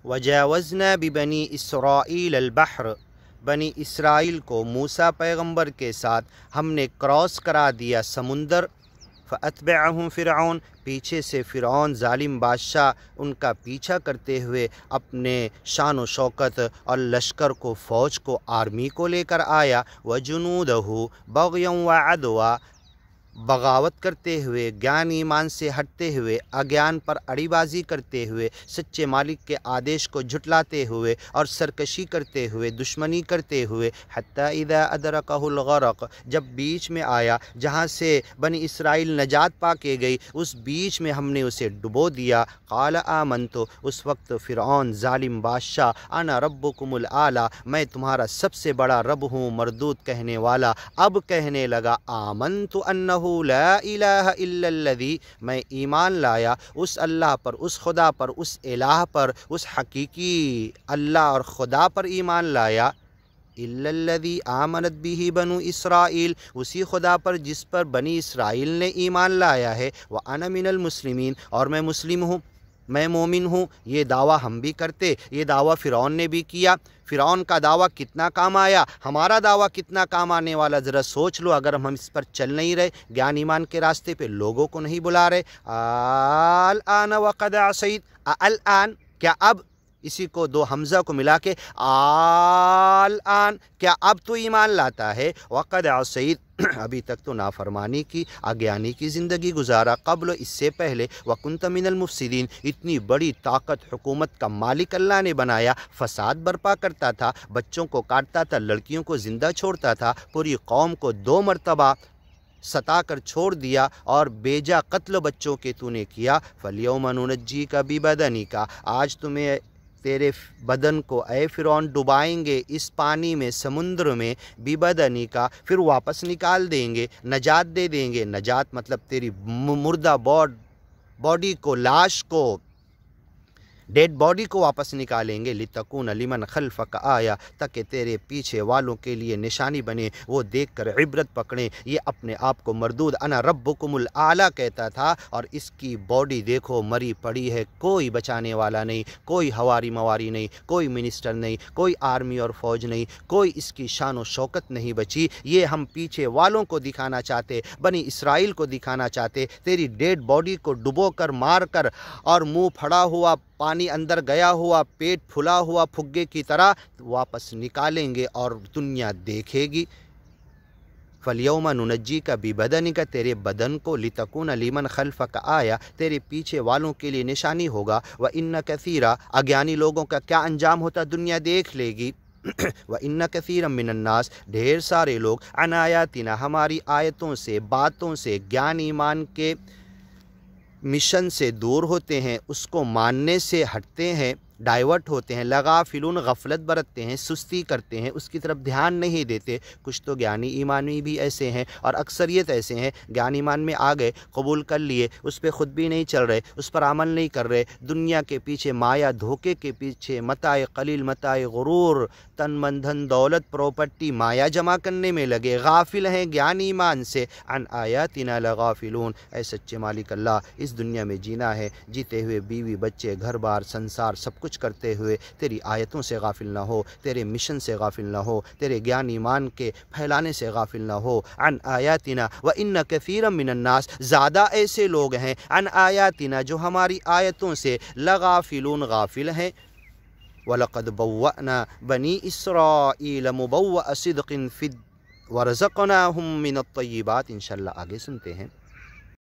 وجاوزنا ببنی اسرائیل البحر، بنی اسرائیل کو موسیٰ پیغمبر کے ساتھ ہم نے کراس کرا دیا سمندر، فاتبعھم فرعون، پیچھے سے فرعون ظالم بادشاہ ان کا پیچھا کرتے ہوئے اپنے شان و شوکت اور لشکر کو، فوج کو، آرمی کو لے کر آیا، وجنودہ بغیا وعدوا، بغاوت کرتے ہوئے، گیان ایمان سے ہٹتے ہوئے، اگیان پر اڑی بازی کرتے ہوئے، سچے مالک کے آدیش کو جھٹلاتے ہوئے اور سرکشی کرتے ہوئے، دشمنی کرتے ہوئے، حتیٰ اذا ادرکہ الغرق، جب بیچ میں آیا جہاں سے بنی اسرائیل نجات پا کے گئی، اس بیچ میں ہم نے اسے ڈبو دیا، قال آمنت، اس وقت فرعون ظالم بادشاہ، انا ربکم الاعلی، میں تمہارا سب سے بڑا رب ہوں، مردود کہنے والا، اب کہنے لگا آمنت انہ لا الہ الا الذی، میں ایمان لایا اس اللہ پر، اس خدا پر، اس الہ پر، اس حقیقی اللہ اور خدا پر ایمان لایا، الا الذی آمنت بہ بنو اسرائیل، اسی خدا پر جس پر بنی اسرائیل نے ایمان لایا ہے، وانا من المسلمین، اور میں مسلم ہوں، میں مومن ہوں۔ یہ دعویٰ ہم بھی کرتے، یہ دعویٰ فرعون نے بھی کیا۔ فرعون کا دعویٰ کتنا کام آیا، ہمارا دعویٰ کتنا کام آنے والا، ذرا سوچ لو۔ اگر ہم اس پر چل نہیں رہے، گیان ایمان کے راستے پہ لوگوں کو نہیں بلا رہے، الآن وقد عصیت، الآن کیا اب، اسی کو دو حمزہ کو ملا کے الآن، کیا اب تو ایمان لاتا ہے، وقد عصیت، ابھی تک تو نافرمانی کی، اگیانی کی زندگی گزارا، قبل، اس سے پہلے، وکنت من المفسدین، اتنی بڑی طاقت حکومت کا مالک اللہ نے بنایا، فساد برپا کرتا تھا، بچوں کو کاٹتا تھا، لڑکیوں کو زندہ چھوڑتا تھا، پوری قوم کو 2 مرتبہ ستا کر چھوڑ دیا اور بیجا قتل بچوں کے تو نے کیا، فَالْيَوْمَ نُنَجِّيكَ بِبَدَنِكَ، آج تمہیں تیرے بدن کو اے فرعون ڈبائیں گے اس پانی میں، سمندر میں، ببدنی کا، پھر واپس نکال دیں گے، نجات دے دیں گے۔ نجات مطلب تیری مردہ باڈی کو، لاش کو، ڈیڈ باڈی کو واپس نکالیں گے، لِتَكُونَ لِمَنْ خَلْفَكَ آیا، تاکہ تیرے پیچھے والوں کے لیے نشانی بنے، وہ دیکھ کر عبرت پکڑیں۔ یہ اپنے آپ کو مردود انا ربکم الاعلی کہتا تھا، اور اس کی باڈی دیکھو مری پڑی ہے، کوئی بچانے والا نہیں، کوئی ہواری مواری نہیں، کوئی منسٹر نہیں، کوئی آرمی اور فوج نہیں، کوئی اس کی شان و شوکت نہیں بچی۔ یہ ہم پیچھے والوں کو دکھانا چاہتے، بنی اسرائیل کو دکھانا چاہتے، تیری ڈیڈ باڈی کو ڈبو کر، مار کر، اور منہ پھڑا ہوا، پانی اندر گیا ہوا، پیٹ پھلا ہوا پھگے کی طرح واپس نکالیں گے اور دنیا دیکھے گی۔ فَالْيَوْمَ نُنَجِّيكَ بِبَدَنِكَ، تیرے بدن کو، لِتَكُونَ لِمَنْ خَلْفَكَ آیا، تیرے پیچھے والوں کے لیے نشانی ہوگا، وَإِنَّ كَثِيرًا، اگیانی لوگوں کا کیا انجام ہوتا دنیا دیکھ لے گی۔ وَإِنَّ كَثِيرًا مِّنَ النَّاسِ، ڈھیر سارے لوگ، عَنْ آیاتِنَا، ہماری آیتوں سے، باتوں سے، گیان ایمان کے مشن سے دور ہوتے ہیں، اس کو ماننے سے ہٹتے ہیں، ڈائیورٹ ہوتے ہیں، لغافلون، غفلت برتتے ہیں، سستی کرتے ہیں، اس کی طرف دھیان نہیں دیتے۔ کچھ تو گیانی ایمانی بھی ایسے ہیں، اور اکثریت ایسے ہیں، گیان ایمان میں آ گئے، قبول کر لیے، اس پہ خود بھی نہیں چل رہے، اس پر عمل نہیں کر رہے، دنیا کے پیچھے، مایا دھوکے کے پیچھے، متاع قلیل، متاع غرور، تن من دھن دولت پراپرٹی مایا جمع کرنے میں لگے، غافل ہیں گیان ایمان سے، عن آیاتنا لغافلون۔ اے سچے مالک اللہ، اس دنیا میں جینا ہے، جیتے ہوئے بیوی بچے، گھر بار، سنسار، سب کچھ کرتے ہوئے تیری آیتوں سے غافل نہ ہو، تیرے مشن سے غافل نہ ہو، تیرے گیان ایمان کے پھیلانے سے غافل نہ ہو۔ عن آیاتنا وَإِنَّ كَثِيرًا مِّنَ النَّاسِ، زیادہ ایسے لوگ ہیں، عن آیاتنا، جو ہماری آیتوں سے، لغافلون، غافل ہیں۔ وَلَقَدْ بَوَّأْنَا بَنِي إِسْرَائِيلَ مُبَوَّأَ صِدْقٍ وَرَزَقْنَاهُمْ مِنَ الطَّيِّبَاتِ، انشاءاللہ آگے سنتے ہیں۔